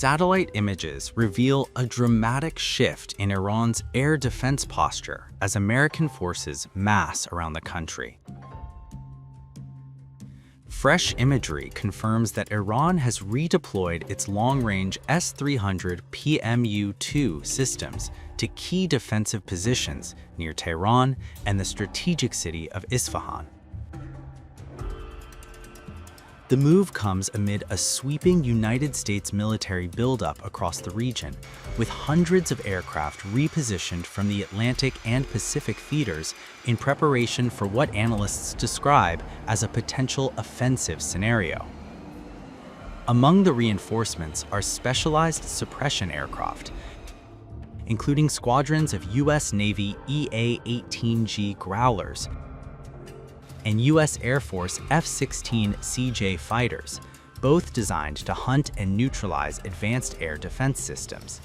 Satellite images reveal a dramatic shift in Iran's air defense posture as American forces mass around the country. Fresh imagery confirms that Iran has redeployed its long-range S-300PMU-2 systems to key defensive positions near Tehran and the strategic city of Isfahan. The move comes amid a sweeping United States military buildup across the region, with hundreds of aircraft repositioned from the Atlantic and Pacific theaters in preparation for what analysts describe as a potential offensive scenario. Among the reinforcements are specialized suppression aircraft, including squadrons of US Navy EA-18G Growlers and US Air Force F-16CJ fighters, both designed to hunt and neutralize advanced air defense systems.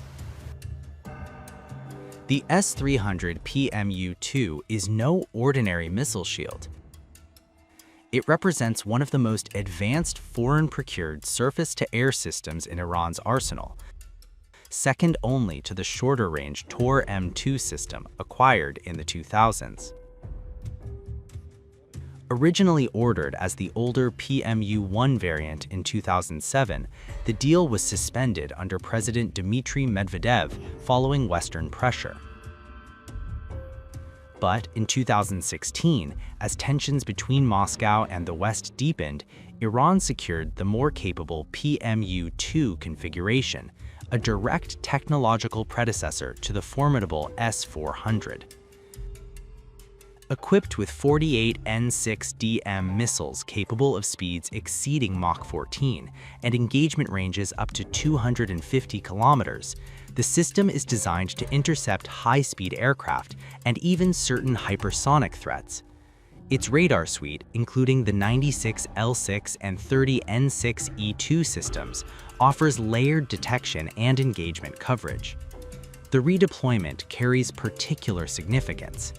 The S-300PMU-2 is no ordinary missile shield. It represents one of the most advanced foreign-procured surface-to-air systems in Iran's arsenal, second only to the shorter-range Tor-M2 system acquired in the 2000s. Originally ordered as the older PMU-1 variant in 2007, the deal was suspended under President Dmitry Medvedev following Western pressure. But in 2016, as tensions between Moscow and the West deepened, Iran secured the more capable PMU-2 configuration, a direct technological predecessor to the formidable S-400. Equipped with 48 N6DM missiles capable of speeds exceeding Mach 14 and engagement ranges up to 250 kilometers, the system is designed to intercept high-speed aircraft and even certain hypersonic threats. Its radar suite, including the 96 L6 and 30 N6E2 systems, offers layered detection and engagement coverage. The redeployment carries particular significance.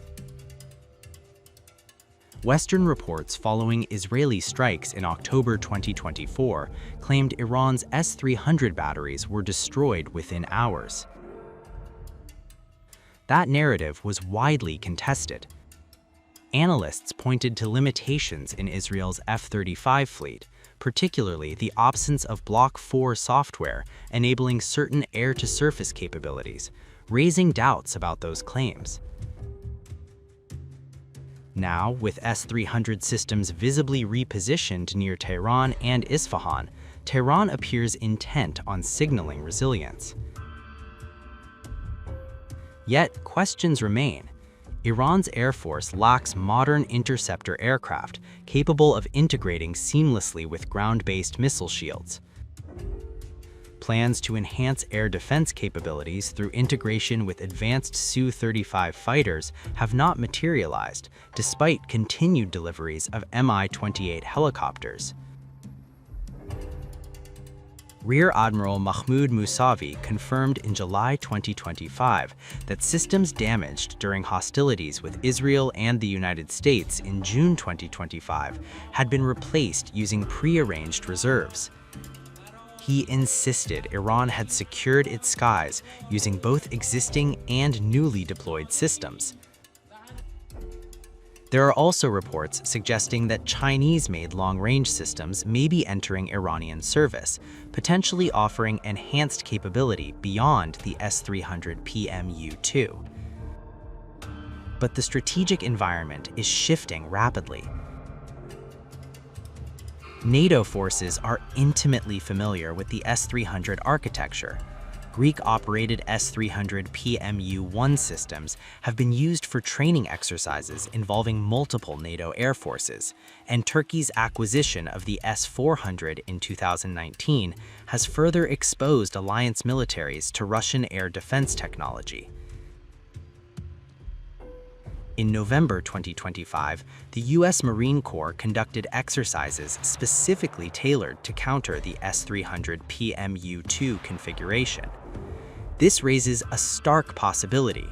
Western reports following Israeli strikes in October 2024 claimed Iran's S-300 batteries were destroyed within hours. That narrative was widely contested. Analysts pointed to limitations in Israel's F-35 fleet, particularly the absence of Block 4 software enabling certain air-to-surface capabilities, raising doubts about those claims. Now, with S-300 systems visibly repositioned near Tehran and Isfahan, Tehran appears intent on signaling resilience. Yet, questions remain. Iran's Air Force lacks modern interceptor aircraft capable of integrating seamlessly with ground-based missile shields. Plans to enhance air defense capabilities through integration with advanced Su-35 fighters have not materialized, despite continued deliveries of Mi-28 helicopters. Rear Admiral Mahmoud Mousavi confirmed in July 2025 that systems damaged during hostilities with Israel and the United States in June 2025 had been replaced using pre-arranged reserves. He insisted Iran had secured its skies using both existing and newly deployed systems. There are also reports suggesting that Chinese-made long-range systems may be entering Iranian service, potentially offering enhanced capability beyond the S-300PMU-2. But the strategic environment is shifting rapidly. NATO forces are intimately familiar with the S-300 architecture. Greek-operated S-300PMU-1 systems have been used for training exercises involving multiple NATO air forces, and Turkey's acquisition of the S-400 in 2019 has further exposed alliance militaries to Russian air defense technology. In November 2025, the US Marine Corps conducted exercises specifically tailored to counter the S-300PMU-2 configuration. This raises a stark possibility.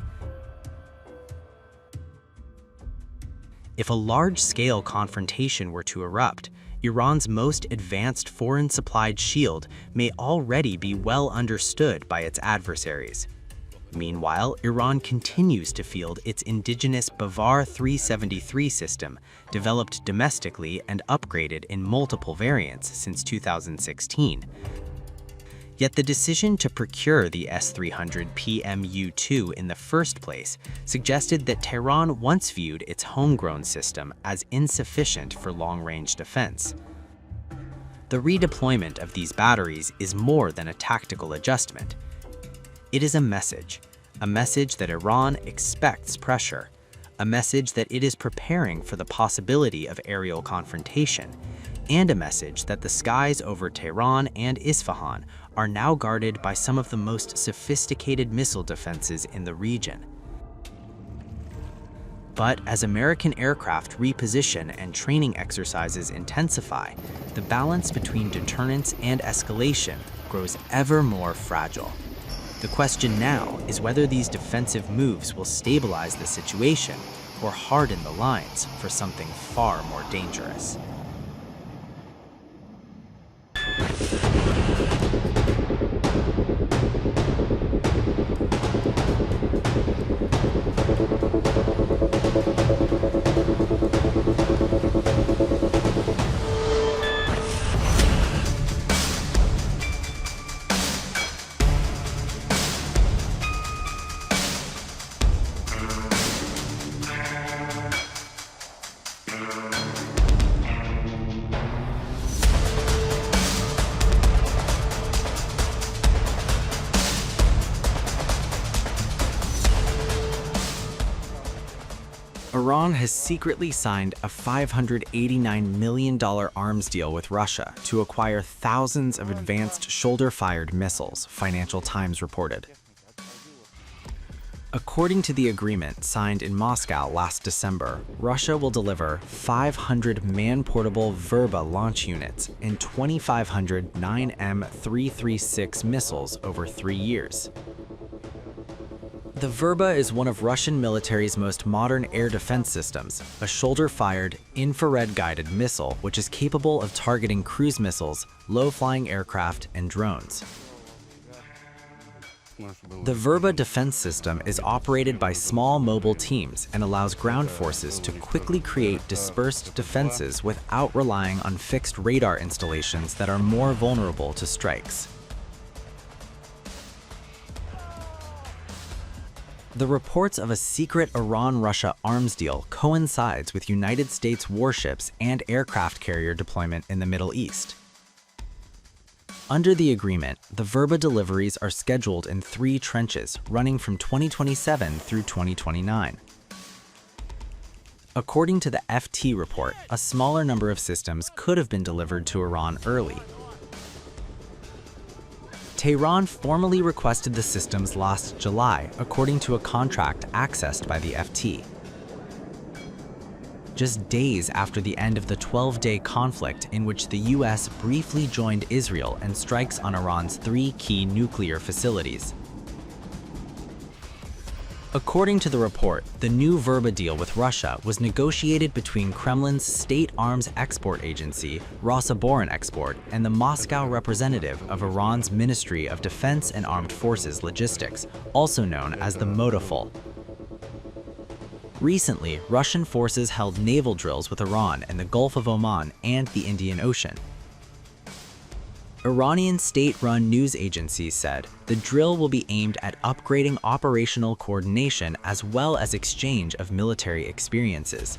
If a large-scale confrontation were to erupt, Iran's most advanced foreign-supplied shield may already be well understood by its adversaries. Meanwhile, Iran continues to field its indigenous Bavar 373 system, developed domestically and upgraded in multiple variants since 2016. Yet the decision to procure the S-300PMU-2 in the first place suggested that Tehran once viewed its homegrown system as insufficient for long-range defense. The redeployment of these batteries is more than a tactical adjustment. It is a message that Iran expects pressure, a message that it is preparing for the possibility of aerial confrontation, and a message that the skies over Tehran and Isfahan are now guarded by some of the most sophisticated missile defenses in the region. But as American aircraft reposition and training exercises intensify, the balance between deterrence and escalation grows ever more fragile. The question now is whether these defensive moves will stabilize the situation or harden the lines for something far more dangerous. Iran has secretly signed a $589 million arms deal with Russia to acquire thousands of advanced shoulder-fired missiles, Financial Times reported. According to the agreement signed in Moscow last December, Russia will deliver 500 man-portable Verba launch units and 2,500 9M336 missiles over 3 years. The Verba is one of Russian military's most modern air defense systems, a shoulder-fired, infrared-guided missile which is capable of targeting cruise missiles, low-flying aircraft, and drones. The Verba defense system is operated by small mobile teams and allows ground forces to quickly create dispersed defenses without relying on fixed radar installations that are more vulnerable to strikes. The reports of a secret Iran-Russia arms deal coincides with United States warships and aircraft carrier deployment in the Middle East. Under the agreement, the Verba deliveries are scheduled in 3 trenches running from 2027 through 2029. According to the FT report, a smaller number of systems could have been delivered to Iran early. Tehran formally requested the systems last July, according to a contract accessed by the FT. Just days after the end of the 12-day conflict in which the US briefly joined Israel and strikes on Iran's 3 key nuclear facilities. According to the report, the new Verba deal with Russia was negotiated between Kremlin's state arms export agency, Rosaboronexport, and the Moscow representative of Iran's Ministry of Defense and Armed Forces Logistics, also known as the Modaful. Recently, Russian forces held naval drills with Iran in the Gulf of Oman and the Indian Ocean. Iranian state-run news agencies said the drill will be aimed at upgrading operational coordination as well as exchange of military experiences.